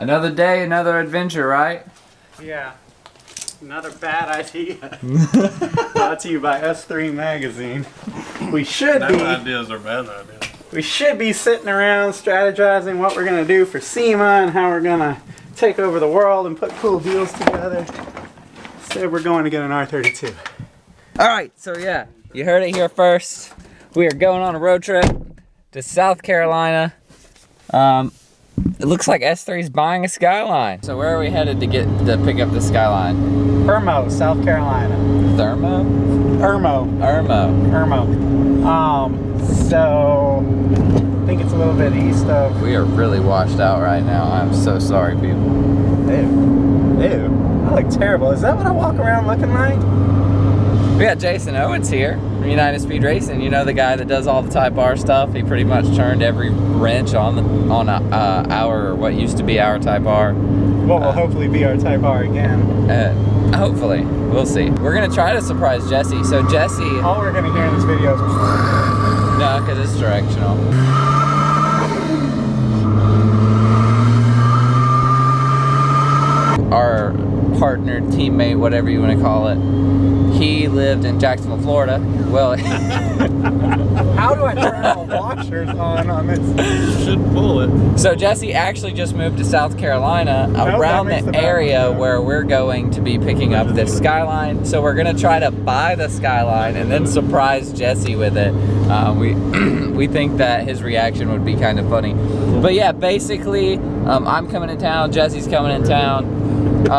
Another day, another adventure, right? Yeah. Another bad idea. Brought to you by S3 Magazine. We should be. Ideas are bad ideas. We should be sitting around strategizing what we're gonna do for SEMA and how we're gonna take over the world and put cool deals together. Instead, we're going to get an R32. All right, so yeah, you heard it here first. We are going on a road trip to South Carolina. It looks like S3's buying a Skyline. So where are we headed to pick up the Skyline? Irmo, South Carolina. Thermo? Irmo. So I think it's a little bit east of. We are really washed out right now. I'm so sorry, people. Ew. I look terrible. Is that what I walk around looking like? We got Jason Owens here from United Speed Racing. You know, the guy that does all the Type R stuff. He pretty much turned every wrench on our what used to be our Type R. What will hopefully be our Type R again. Hopefully, we'll see. We're gonna try to surprise Jesse. So Jesse, all we're gonna hear in this video is no, because it's directional. Our partner, teammate, whatever you want to call it, he lived in Jacksonville, Florida. Well, how do I turn all washers on this? You should pull it. So Jesse actually just moved to South Carolina, around the area where we're going to be picking up this Skyline. So we're gonna try to buy the Skyline and then surprise Jesse with it. We think that his reaction would be kind of funny. But yeah, basically, I'm coming in town. Jesse's coming in town.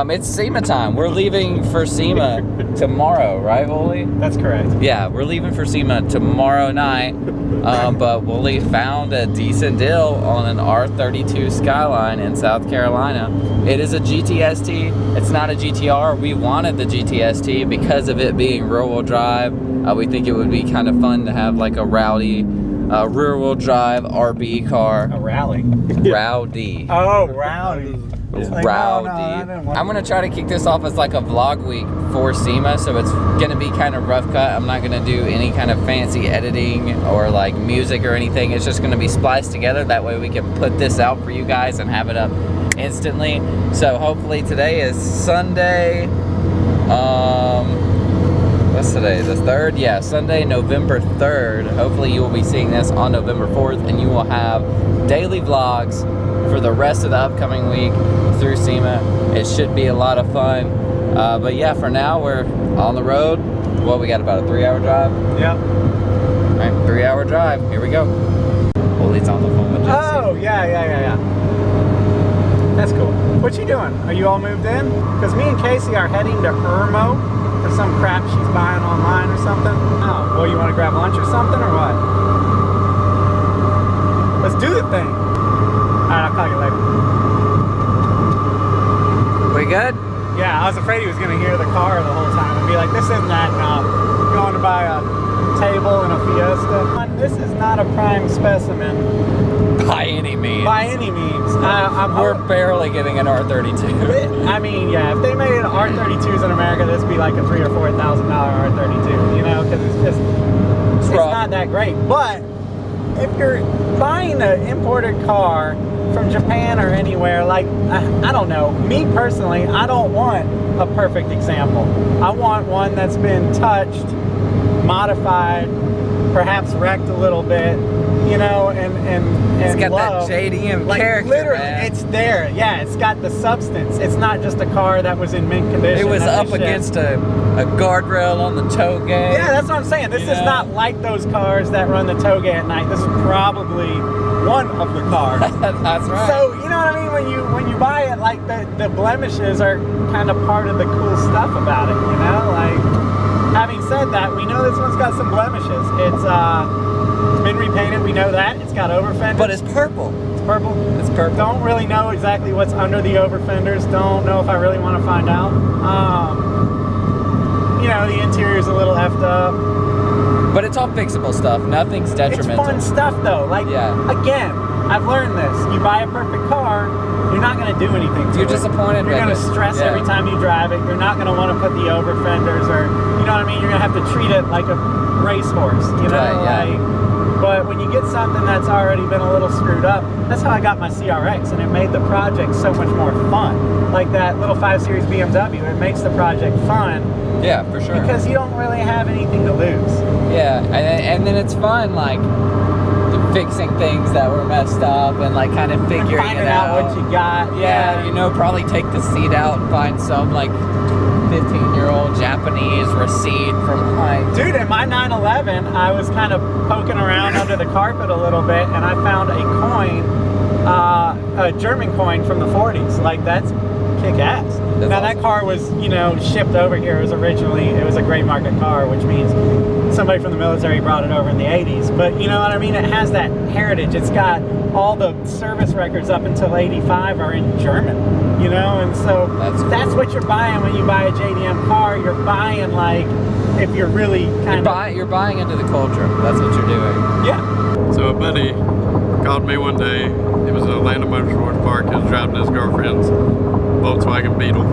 It's SEMA time. We're leaving for SEMA tomorrow, right, Wooley? That's correct. Yeah, we're leaving for SEMA tomorrow night. But Wooley found a decent deal on an R32 Skyline in South Carolina. It is a GTS-T. It's not a GTR. We wanted the GTS-T because of it being rear-wheel drive. We think it would be kind of fun to have like a rowdy rear-wheel drive RB car. A rally. Rowdy. Oh, rowdy. Like, rowdy. No, I'm gonna try to kick this off as like a vlog week for SEMA, so it's gonna be kind of rough cut. I'm not gonna do any kind of fancy editing or like music or anything. It's just gonna be spliced together. That way we can put this out for you guys and have it up instantly. So hopefully today is Sunday. What's today? The 3rd? Yeah, Sunday, November 3rd. Hopefully you will be seeing this on November 4th, and you will have daily vlogs for the rest of the upcoming week through SEMA. It should be a lot of fun. But yeah, for now, we're on the road. Well, we got about a 3-hour drive. Yeah. All right, 3-hour drive. Here we go. Wooley's on the phone with Jesse. Oh, yeah. That's cool. What you doing? Are you all moved in? Because me and Casey are heading to Irmo for some crap she's buying online or something. Oh, well, you want to grab lunch or something, or what? Let's do the thing. Alright, I'll call you later. We good? Yeah, I was afraid he was going to hear the car the whole time and be like, this isn't that going to buy a table and a Fiesta. This is not a prime specimen. By any means. By any means. We're barely getting an R32. I mean, yeah, if they made R32s in America, this would be like a $3,000 or $4,000 R32, you know, because it's not that great. But if you're buying an imported car from Japan or anywhere, like, I don't know, me personally, I don't want a perfect example. I want one that's been touched, modified, perhaps wrecked a little bit, you know, and it's got love. that JDM like, character, literally, man. it's there. Yeah, it's got the substance. It's not just a car that was in mint condition. It was up against a guardrail on the tow gate. Yeah, that's what I'm saying. This is not like those cars that run the tow gate at night. This is probably one of the cars. That's right. So, you know what I mean? When you buy it, like, the blemishes are kind of part of the cool stuff about it, you know? Like, having said that, we know this one's got some blemishes. It's been repainted, we know that. It's got over fenders. But it's purple. It's purple? It's purple. Don't really know exactly what's under the over fenders. Don't know if I really want to find out. You know, the interior's a little effed up. But it's all fixable stuff. Nothing's detrimental. It's fun stuff, though. Like, again, I've learned this. You buy a perfect car, you're not going to do anything to it. You're disappointed. You're going to stress every time you drive it. You're not going to want to put the over fenders, or, you know what I mean? You're going to have to treat it like a racehorse, you know? Right, yeah. Like, But when you get something that's already been a little screwed up, that's how I got my CRX, and it made the project so much more fun. Like that little 5 Series BMW, it makes the project fun. Yeah, for sure. Because you don't really have anything to lose. Yeah, and then it's fun, like, fixing things that were messed up and, like, kind of figuring finding it out. what you got. Yeah, you know, probably take the seat out and find some, like, 15-year-old Japanese receipt from, like... Dude, in my 911, I was kind of poking around under the carpet a little bit, and I found a coin, a German coin from the 40s. Like, that's kick-ass. Now, awesome. that car was, you know, shipped over here. It was a gray market car, which means somebody from the military brought it over in the 80s. But, you know what I mean? It has that heritage. It's got all the service records up until 85 are in German, you know? And so that's what you're buying when you buy a JDM car. You're buying, like, if you're really kind of... You're buying into the culture. That's what you're doing. Yeah. So a buddy called me one day. It was at Atlanta Motorsports Park. He was driving his girlfriend's Volkswagen Beetle.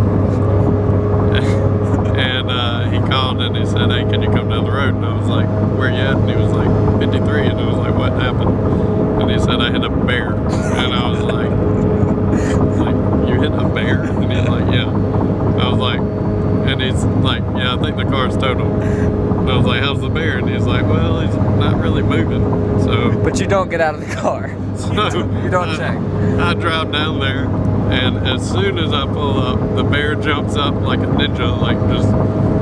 And he called and he said, "Hey, can you come down the road?" And I was like, "Where you at?" And he was like, 53. And I was like, "What happened?" And he said, "I hit a bear." And I was like, "You hit a bear?" And he's like, "Yeah." I was like, and he's like, "Yeah, I think the car's totaled." And I was like, "How's the bear?" And he's like, "Well, he's not really moving." So, But you don't get out of the car. so You don't check. I drive down there, and as soon as I pull up, the bear jumps up like a ninja, like just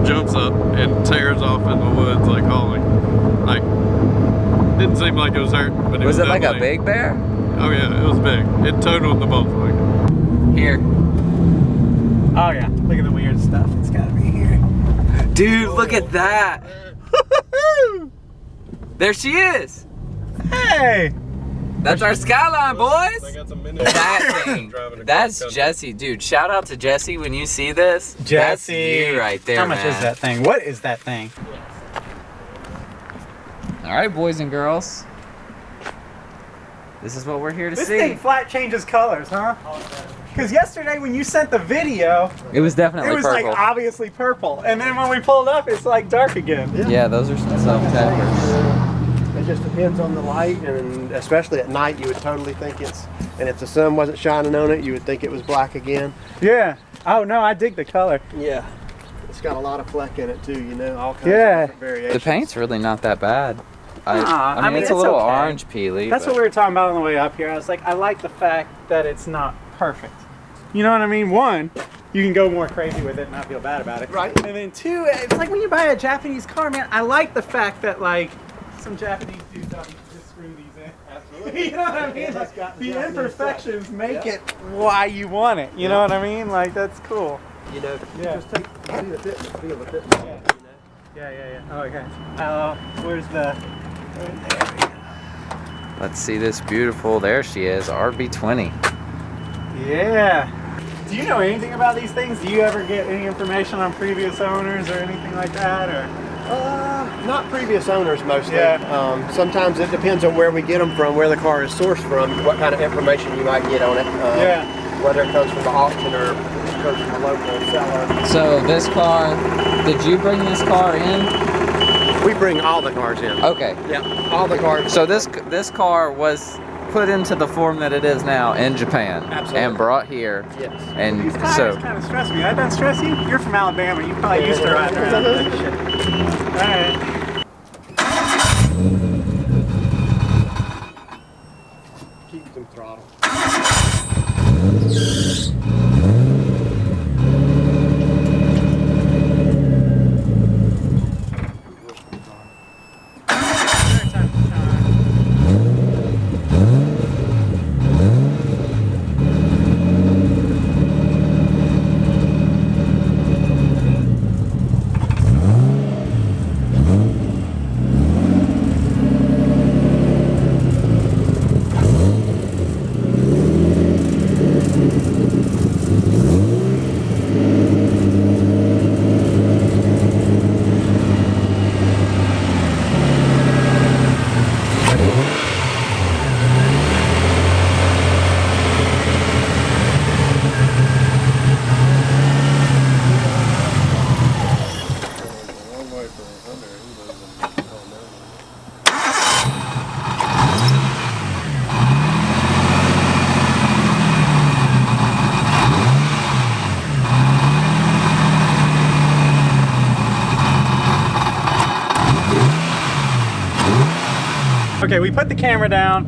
jumps up and tears off in the woods, like hauling. Like, didn't seem like it was hurt, but it was it like a definitely- big bear? Oh yeah, it was big. It totaled the Volkswagen. Here. Oh, yeah. Look at the weird stuff. It's got to be here. Dude, look at that. There she is. Hey! That's our Skyline, boys. I got some That thing. Driving across That's country. Jesse. Dude, shout out to Jesse when you see this. Jesse. That's you right there, How much man. is that thing? What is that thing? All right, boys and girls. This is what we're here to This see. thing flat changes colors, huh? Because yesterday when you sent the video, It was definitely it was purple. like obviously purple. And then when we pulled up, it's like dark again. Yeah, those are some peppers. It just depends on the light, and especially at night, you would totally think and if the sun wasn't shining on it, you would think it was black again. Yeah. Oh no, I dig the color. Yeah. It's got a lot of fleck in it too, you know, all kinds Yeah. of different variations. The paint's really not that bad. Nah, I mean, it's a it's little okay. orange peely. That's but what we were talking about on the way up here. I was like, I like the fact that it's not perfect. You know what I mean? One, you can go more crazy with it and not feel bad about it. Right. And then two, it's like when you buy a Japanese car, man, I like the fact that like some Japanese dudes don't just screw these in. Absolutely. You know what I mean? Like, the imperfections make it why you want it. You know what I mean? Like, that's cool. You know, Yeah. just take see the fitness, feel the fitness. Yeah. You know? Yeah. Oh, okay. Where's the... There we go. Let's see this beautiful. There she is, RB20. Yeah. Do you know anything about these things? Do you ever get any information on previous owners or anything like that? Or Not previous owners mostly. Yeah. Sometimes it depends on where we get them from, where the car is sourced from, what kind of information you might get on it. Whether it comes from the auction or it comes from a local seller. So this car, did you bring this car in? We bring all the cars in. Okay. Yeah, all the cars. So this car was put into the form that it is now in Japan. Absolutely. And brought here. Yes. And these tires so kind of stress me. That doesn't stress you? You're from Alabama. You probably used to riding around that shit. All right. Keep them throttle. Okay, we put the camera down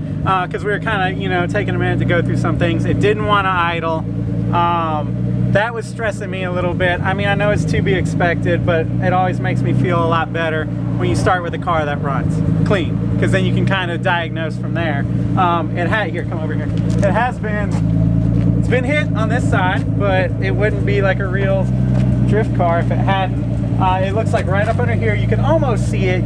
because we were kind of, you know, taking a minute to go through some things. It didn't want to idle. That was stressing me a little bit. I mean, I know it's to be expected, but it always makes me feel a lot better when you start with a car that runs clean, because then you can kind of diagnose from there. Here, come over here. It's been hit on this side, but it wouldn't be like a real drift car if it hadn't. It looks like right up under here, you can almost see it,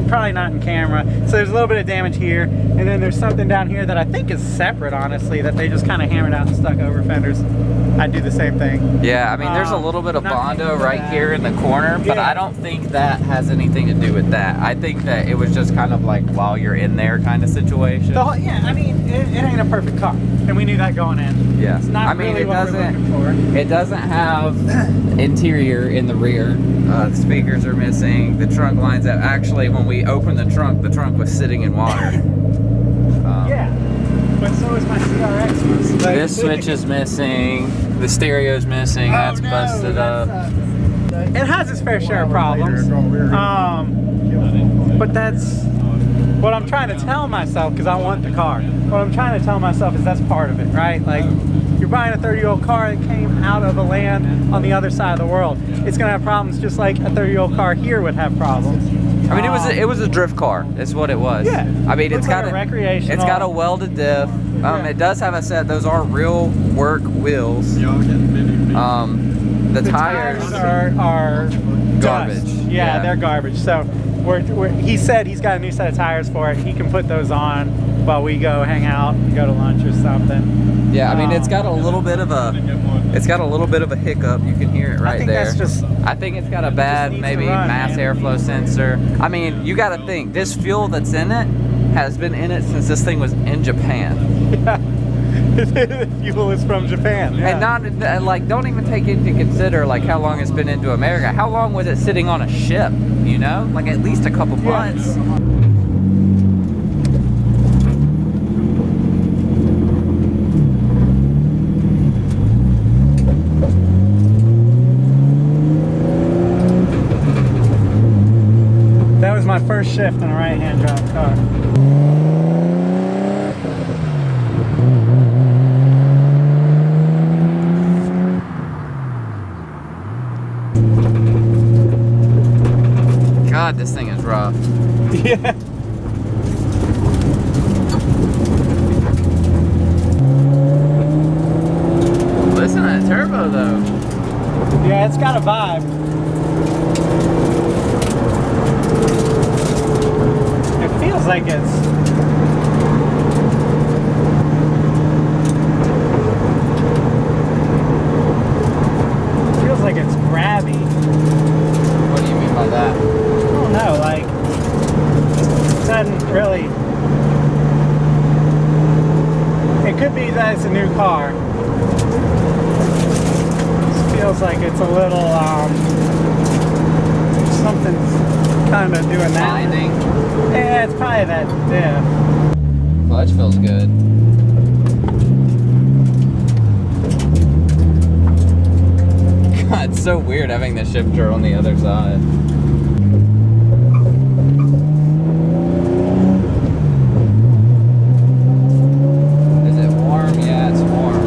probably not in camera. So there's a little bit of damage here, and then there's something down here that I think is separate, honestly, that they just kind of hammered out and stuck over fenders. I'd do the same thing. Yeah, I mean, there's a little bit of Bondo right here in the corner, but I don't think that has anything to do with that. I think that it was just kind of like while you're in there kind of situation. Yeah, I mean, it ain't a perfect car, and we knew that going in. Yeah, it's not really what we're looking for. It doesn't have interior in the rear. The speakers are missing. The trunk lines up. Actually, when we opened the trunk was sitting in water. Yeah, but so is my CRX. This switch is missing. The stereo's missing. That's busted up. It has its fair share of problems. But that's what I'm trying to tell myself, because I want the car. What I'm trying to tell myself is that's part of it, right? Like, you're buying a 30-year-old car that came out of a land on the other side of the world. It's gonna have problems just like a 30-year-old car here would have problems. I mean, it was a drift car. That's what it was. Yeah. I mean, it's got a recreational. It's got a welded diff. It does have a set. Those are real work wheels. The tires are garbage. Dust. Yeah, they're garbage. So he said he's got a new set of tires for it. He can put those on while we go hang out and go to lunch or something. Yeah, I mean, it's got a little bit of a hiccup. You can hear it right there. I think it's got a bad maybe mass airflow sensor. I mean, you got to think, this fuel that's in it has been in it since this thing was in Japan. Yeah. The fuel is from Japan. Yeah. And not like, don't even take into consider like how long it's been into America. How long was it sitting on a ship? You know, like at least a couple months. That was my first shift in a right-hand drive car. God, this thing is rough. Yeah. Listen to that turbo though. Yeah, it's got a vibe. It feels like it's grabby. What do you mean by that? I don't know, like, it doesn't really, it could be that it's a new car. It feels like it's a little, something's kind of doing that. Binding? Yeah, it's probably that diff. Clutch feels good. God, it's so weird having the shifter on the other side. Is it warm? Yeah, it's warm.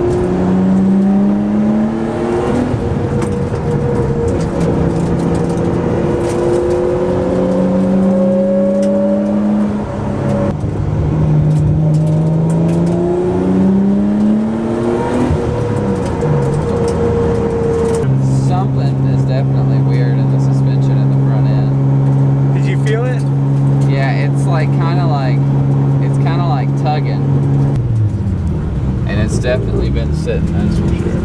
Definitely been sitting, that's for sure.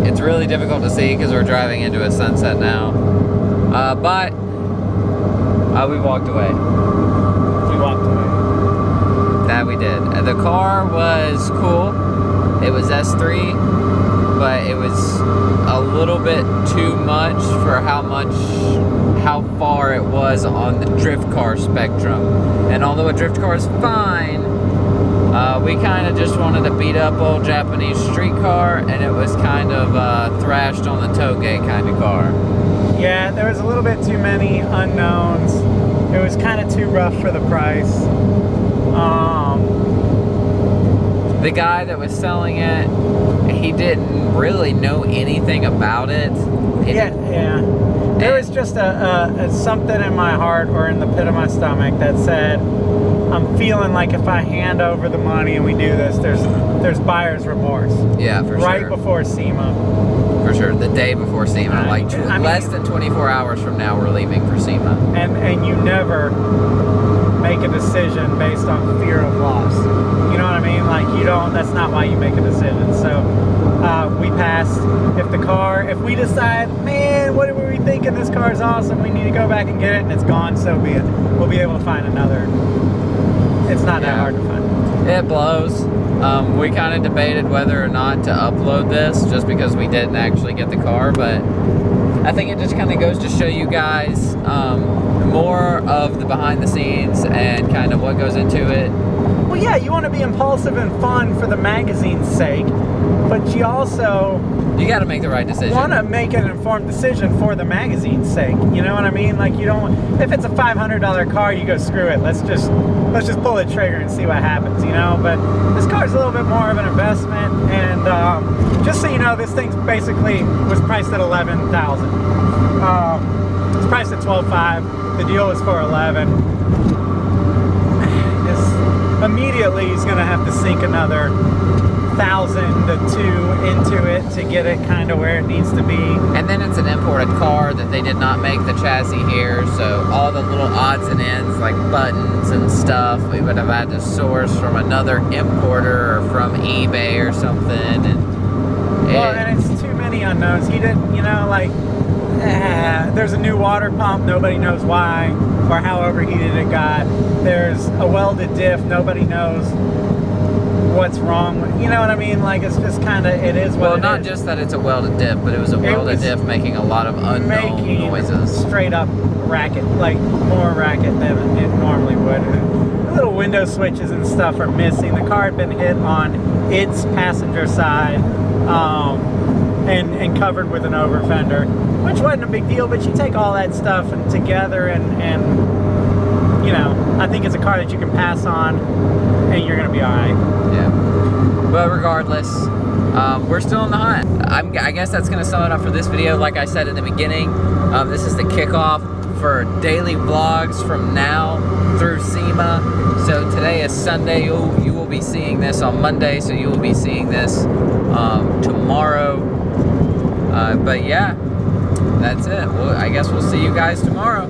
It's really difficult to see because we're driving into a sunset now. But we walked away. We walked away. That we did. The car was cool. It was S3, but it was a little bit too much for how far it was on the drift car spectrum. And although a drift car is fine, We kind of just wanted a beat up old Japanese street car, and it was kind of thrashed on the tailgate kind of car. Yeah, there was a little bit too many unknowns. It was kind of too rough for the price. The guy that was selling it, he didn't really know anything about it. Yeah. There was just a something in my heart or in the pit of my stomach that said, I'm feeling like if I hand over the money and we do this, there's buyer's remorse. Yeah, for sure. Right before SEMA. For sure, the day before SEMA, less than 24 hours from now, we're leaving for SEMA. And you never make a decision based on fear of loss. You know what I mean? Like, you don't, that's not why you make a decision. So we passed. If we decide, man, what were we thinking, this car is awesome, we need to go back and get it, and it's gone, so be it. We'll be able to find another. It's not that hard to find. It blows. We kind of debated whether or not to upload this just because we didn't actually get the car, but I think it just kind of goes to show you guys more of the behind the scenes and kind of what goes into it. Well, yeah, you want to be impulsive and fun for the magazine's sake, but you also... You got to make the right decision. Want to make an informed decision for the magazine's sake. You know what I mean? Like, you don't... If it's a $500 car, you go, screw it. Let's just pull the trigger and see what happens, you know? But this car's a little bit more of an investment, and just so you know, this thing's basically was priced at $11,000. It's priced at $12,500. The deal was for $11,000. Immediately he's gonna have to sink another 1,000 to 2 into it to get it kind of where it needs to be. And then it's an imported car that they did not make the chassis here, so all the little odds and ends like buttons and stuff we would have had to source from another importer or from eBay or something. And it's too many unknowns. He didn't, you know, like there's a new water pump, nobody knows why or how overheated it got. There's a welded diff, nobody knows what's wrong with, you know what I mean? Like, it's just kind of, it is what it is. Well, not just that it's a welded diff, but it was a welded diff making a lot of unknown noises. Straight up racket, like more racket than it normally would. The little window switches and stuff are missing. The car had been hit on its passenger side and covered with an over fender, which wasn't a big deal, but you take all that stuff and together and you know, I think it's a car that you can pass on and you're gonna be all right. Yeah, but regardless, we're still in the hunt. I guess that's gonna sum it up for this video. Like I said in the beginning, this is the kickoff for daily vlogs from now through SEMA. So today is Sunday. You will be seeing this on Monday, so you will be seeing this tomorrow. But yeah, that's it. Well, I guess we'll see you guys tomorrow.